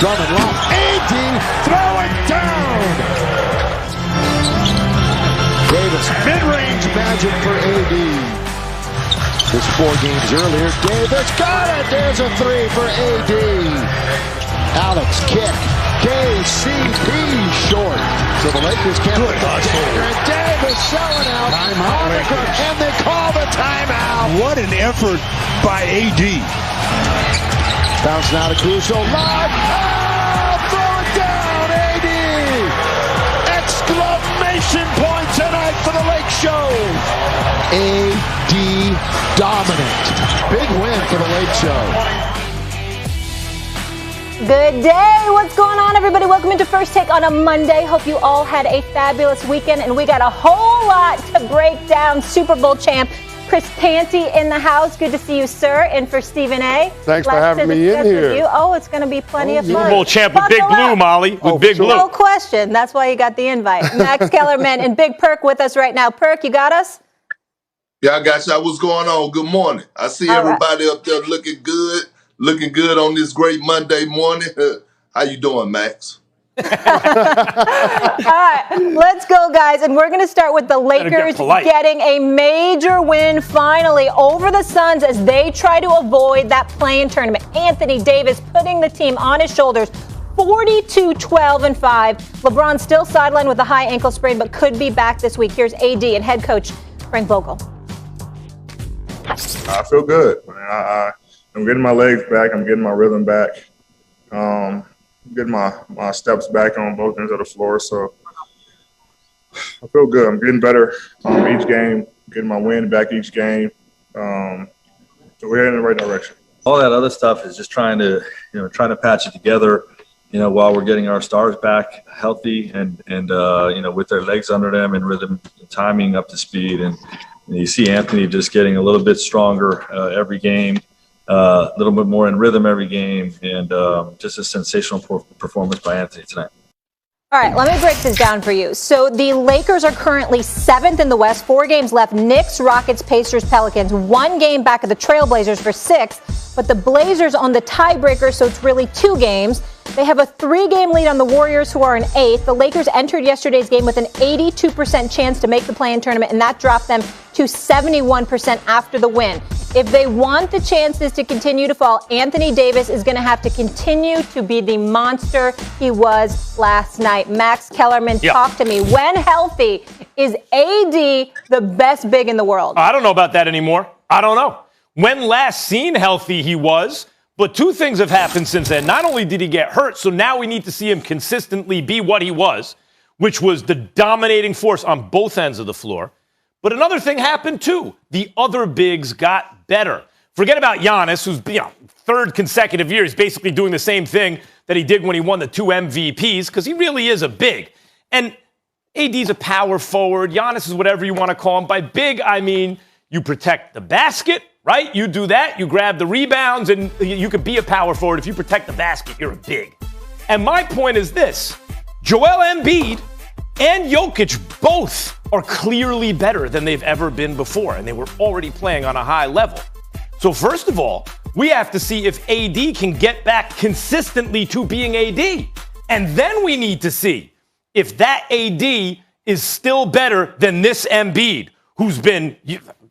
Drummond lost. AD, throw it down. Davis, mid-range magic for AD. This 4 games earlier. Davis got it. There's a 3 for AD. Alex kick. KCP short. So the Lakers can't put the dagger. And Davis selling out. Timeout. And they call the timeout. What an effort by AD. Bounce now to Caruso. Live. Oh, throw it down, AD. Exclamation point tonight for the Lake Show. AD dominant. Big win for the Lake Show. Good day. What's going on, everybody? Welcome into First Take on a Monday. Hope you all had a fabulous weekend, and we got a whole lot to break down. Super Bowl champ Chris Panty in the house. Good to see you, sir. And for Stephen A. Thanks for having me in here. Oh, it's going to be plenty of fun. Super Bowl champ with Big Blue, Molly. With Big Blue. No question. That's why you got the invite. Max Kellerman and Big Perk with us right now. Perk, you got us? Yeah, I got y'all. What's going on? Good morning. I see everybody up there looking good. Looking good on this great Monday morning. How you doing, Max? All right, let's go, guys. And we're going to start with the Lakers getting a major win finally over the Suns as they try to avoid that play-in tournament. Anthony Davis putting the team on his shoulders. 42-12-5. LeBron still sidelined with a high ankle sprain, but could be back this week. Here's AD and head coach Frank Vogel. I feel good. I'm getting my legs back. I'm getting my rhythm back. Getting my steps back on both ends of the floor. So I feel good. I'm getting better each game, getting my wind back each game. So we're heading in the right direction. All that other stuff is just trying to patch it together, while we're getting our stars back healthy and with their legs under them and rhythm and timing up to speed. And you see Anthony just getting a little bit stronger every game. A little bit more in rhythm every game, and just a sensational performance by Anthony tonight. All right, let me break this down for you. So the Lakers are currently 7th in the West, 4 games left. Knicks, Rockets, Pacers, Pelicans, 1 game back of the Trailblazers for 6th, but the Blazers on the tiebreaker, so it's really 2 games. They have a 3-game lead on the Warriors, who are in 8th. The Lakers entered yesterday's game with an 82% chance to make the play-in tournament, and that dropped them to 71% after the win. If they want the chances to continue to fall, Anthony Davis is going to have to continue to be the monster he was last night. Max Kellerman, talk to me. When healthy, is AD the best big in the world? I don't know about that anymore. I don't know. When last seen healthy he was, but 2 things have happened since then. Not only did he get hurt, so now we need to see him consistently be what he was, which was the dominating force on both ends of the floor. But another thing happened, too. The other bigs got better. Forget about Giannis, who's 3rd consecutive year. He's basically doing the same thing that he did when he won the 2 MVPs, because he really is a big. And AD's a power forward. Giannis is whatever you want to call him. By big, I mean you protect the basket, right? You do that. You grab the rebounds, and you could be a power forward. If you protect the basket, you're a big. And my point is this. Joel Embiid and Jokic both are clearly better than they've ever been before, and they were already playing on a high level. So first of all, we have to see if AD can get back consistently to being AD. And then we need to see if that AD is still better than this Embiid, who's been,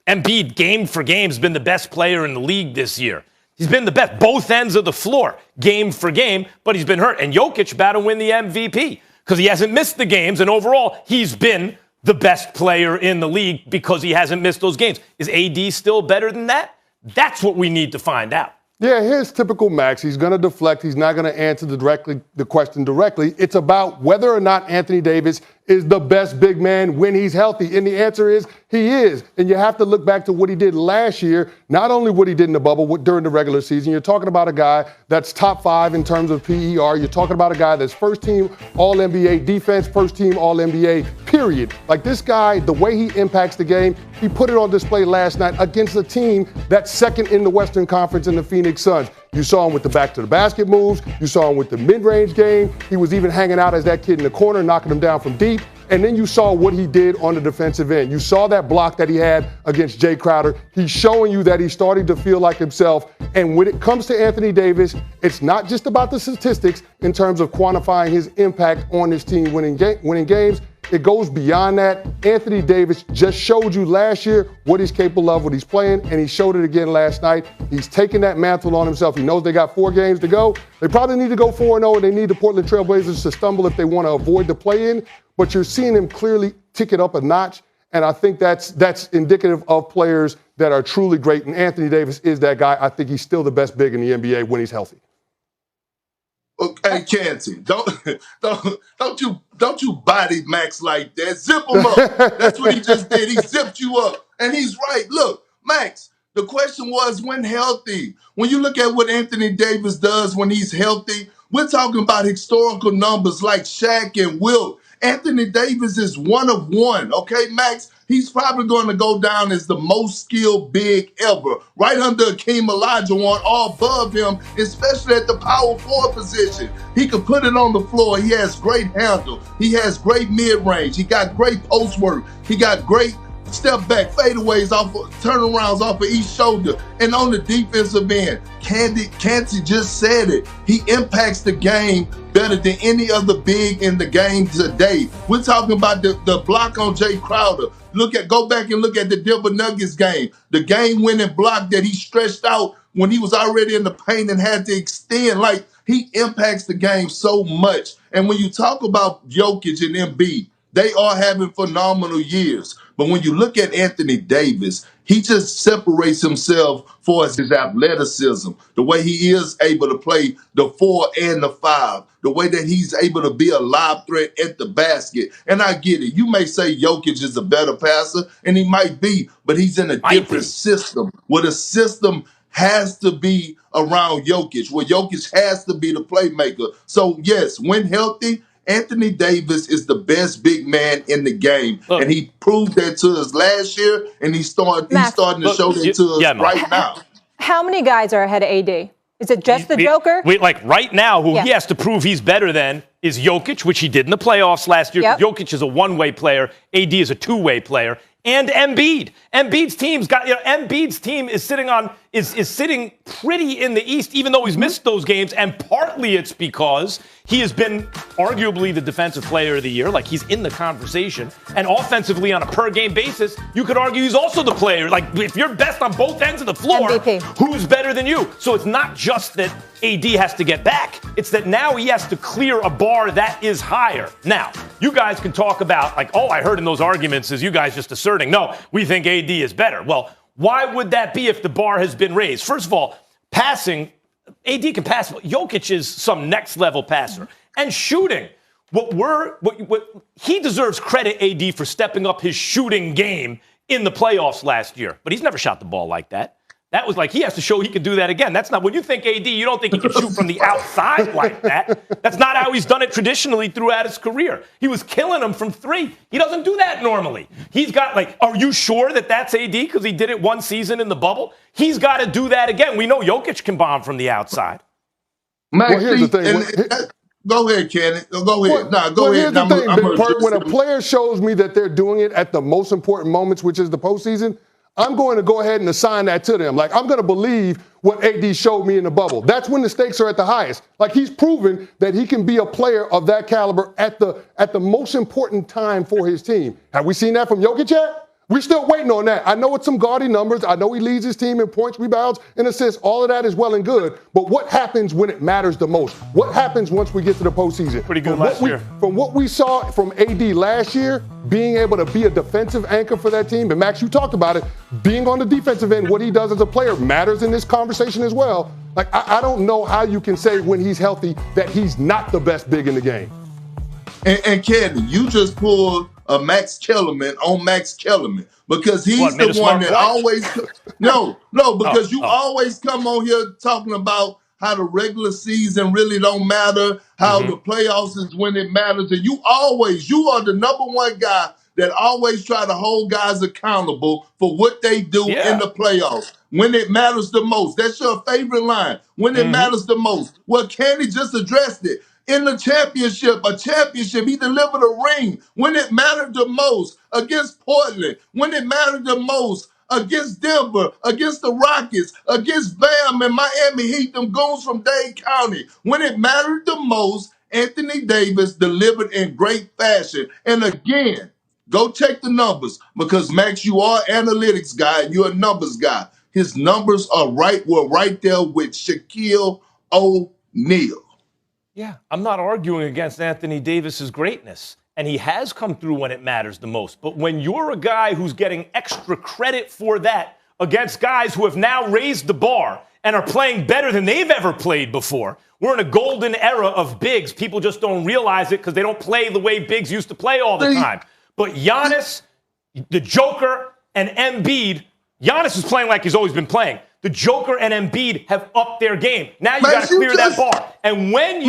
Embiid game for game has been the best player in the league this year. He's been the best, both ends of the floor, game for game, but he's been hurt. And Jokic about to win the MVP because he hasn't missed the games, and overall, he's been the best player in the league because he hasn't missed those games. Is AD still better than that? That's what we need to find out. Yeah, here's typical Max. He's going to deflect. He's not going to answer the question directly. It's about whether or not Anthony Davis is the best big man when he's healthy. And the answer is he is. And you have to look back to what he did last year, not only what he did in the bubble, what during the regular season. You're talking about a guy that's top 5 in terms of PER. You're talking about a guy that's first team All-NBA defense, first team All-NBA, period. Like this guy, the way he impacts the game, he put it on display last night against a team that's second in the Western Conference in the Phoenix Suns. You saw him with the back-to-the-basket moves. You saw him with the mid-range game. He was even hanging out as that kid in the corner, knocking him down from deep. And then you saw what he did on the defensive end. You saw that block that he had against Jay Crowder. He's showing you that he's starting to feel like himself. And when it comes to Anthony Davis, it's not just about the statistics in terms of quantifying his impact on his team winning games. It goes beyond that. Anthony Davis just showed you last year what he's capable of when he's playing, and he showed it again last night. He's taking that mantle on himself. He knows they got 4 games to go. They probably need to go 4-0, and they need the Portland Trail Blazers to stumble if they want to avoid the play-in. But you're seeing him clearly tick it up a notch, and I think that's indicative of players that are truly great, and Anthony Davis is that guy. I think he's still the best big in the NBA when he's healthy. Okay, Canty, don't you body Max like that. Zip him up. That's what he just did. He zipped you up. And he's right. Look, Max, the question was when healthy. When you look at what Anthony Davis does when he's healthy, we're talking about historical numbers like Shaq and Wilt. Anthony Davis is one of one, okay, Max? He's probably going to go down as the most skilled big ever, right under Akeem Olajuwon, all above him, especially at the power forward position. He can put it on the floor. He has great handle. He has great mid-range. He got great post work. He got great step back, fadeaways off of, turnarounds off of each shoulder. And on the defensive end, Canty just said it. He impacts the game better than any other big in the game today. We're talking about the block on Jay Crowder. Go back and look at the Denver Nuggets game. The game-winning block that he stretched out when he was already in the paint and had to extend. Like, he impacts the game so much. And when you talk about Jokic and Embiid, they are having phenomenal years. But when you look at Anthony Davis, he just separates himself for his athleticism, the way he is able to play the 4 and the 5, the way that he's able to be a live threat at the basket. And I get it. You may say Jokic is a better passer, and he might be, but he's in a different system, where the system has to be around Jokic, where Jokic has to be the playmaker. So, yes, when healthy, Anthony Davis is the best big man in the game, and he proved that to us last year, and he's starting to show that to us right now. How many guys are ahead of AD? Is it just the Joker? Like right now, who he has to prove he's better than is Jokic, which he did in the playoffs last year. Yep. Jokic is a one-way player. AD is a two-way player. And Embiid. Embiid's team is sitting pretty in the East, even though he's missed those games. And partly it's because he has been arguably the defensive player of the year. Like, he's in the conversation. And offensively, on a per-game basis, you could argue he's also the player. Like, if you're best on both ends of the floor, MVP. Who's better than you? So it's not just that AD has to get back. It's that now he has to clear a bar that is higher. Now, you guys can talk about, like, all I heard in those arguments is you guys just asserting, no, we think AD is better. Well, why would that be if the bar has been raised? First of all, passing, AD can pass. Jokic is some next-level passer. And shooting, he deserves credit, AD, for stepping up his shooting game in the playoffs last year. But he's never shot the ball like that. That was like, he has to show he can do that again. That's not, when you think AD, you don't think he can shoot from the outside like that. That's not how he's done it traditionally throughout his career. He was killing them from 3. He doesn't do that normally. He's got, like, are you sure that that's AD because he did it one season in the bubble? He's got to do that again. We know Jokic can bomb from the outside. Max, Well, here's the thing. Go ahead, Kenny. Go ahead. Well, here's the thing, Big Perk. When a player shows me that they're doing it at the most important moments, which is the postseason, I'm going to go ahead and assign that to them. Like, I'm going to believe what AD showed me in the bubble. That's when the stakes are at the highest. Like, he's proven that he can be a player of that caliber at the most important time for his team. Have we seen that from Jokic yet? We're still waiting on that. I know it's some gaudy numbers. I know he leads his team in points, rebounds, and assists. All of that is well and good. But what happens when it matters the most? What happens once we get to the postseason? Pretty good last year. From what we saw from AD last year, being able to be a defensive anchor for that team, and Max, you talked about it, being on the defensive end, what he does as a player matters in this conversation as well. Like, I don't know how you can say when he's healthy that he's not the best big in the game. And Kenny, you just pulled a Max Kellerman on Max Kellerman because he's the one that always because you always come on here talking about how the regular season really don't matter, how the playoffs is when it matters, and you are the number one guy that always try to hold guys accountable for what they do in the playoffs. When it matters the most. That's your favorite line. When it matters the most. Well, Kenny just addressed it. in the championship, he delivered a ring when it mattered the most against Portland, when it mattered the most against Denver, against the Rockets, against Bam and Miami Heat, them goons from Dade County. When it mattered the most, Anthony Davis delivered in great fashion. And again, go check the numbers because, Max, you are an analytics guy and you're a numbers guy. His numbers are right there with Shaquille O'Neal. Yeah, I'm not arguing against Anthony Davis's greatness, and he has come through when it matters the most. But when you're a guy who's getting extra credit for that against guys who have now raised the bar and are playing better than they've ever played before, we're in a golden era of bigs. People just don't realize it because they don't play the way bigs used to play all the time. But Giannis, the Joker, and Embiid, Giannis is playing like he's always been playing. The Joker and Embiid have upped their game. Now you got to clear that bar. And when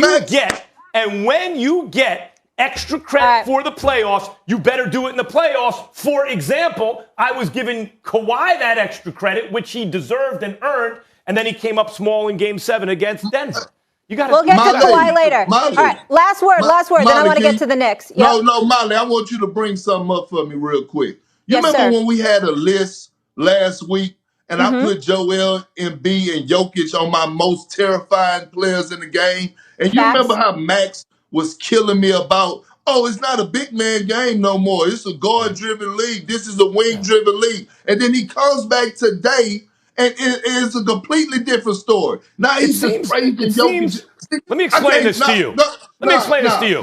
you get extra credit for the playoffs, you better do it in the playoffs. For example, I was giving Kawhi that extra credit, which he deserved and earned, and then he came up small in Game 7 against Denver. We'll get to Kawhi later. All right, last word. Then I want to get to the Knicks. Yep. No, Molly, I want you to bring something up for me real quick. You Yes, remember sir. when we had a list last week and I put Joel Embiid and Jokic on my most terrifying players in the game? And you remember how Max was killing me about, oh, it's not a big man game no more. It's a guard-driven league. This is a wing-driven league. And then he comes back today and it's a completely different story. Now he's just praising Jokic. Let me explain this to you.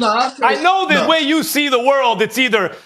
I know the way you see the world, it's either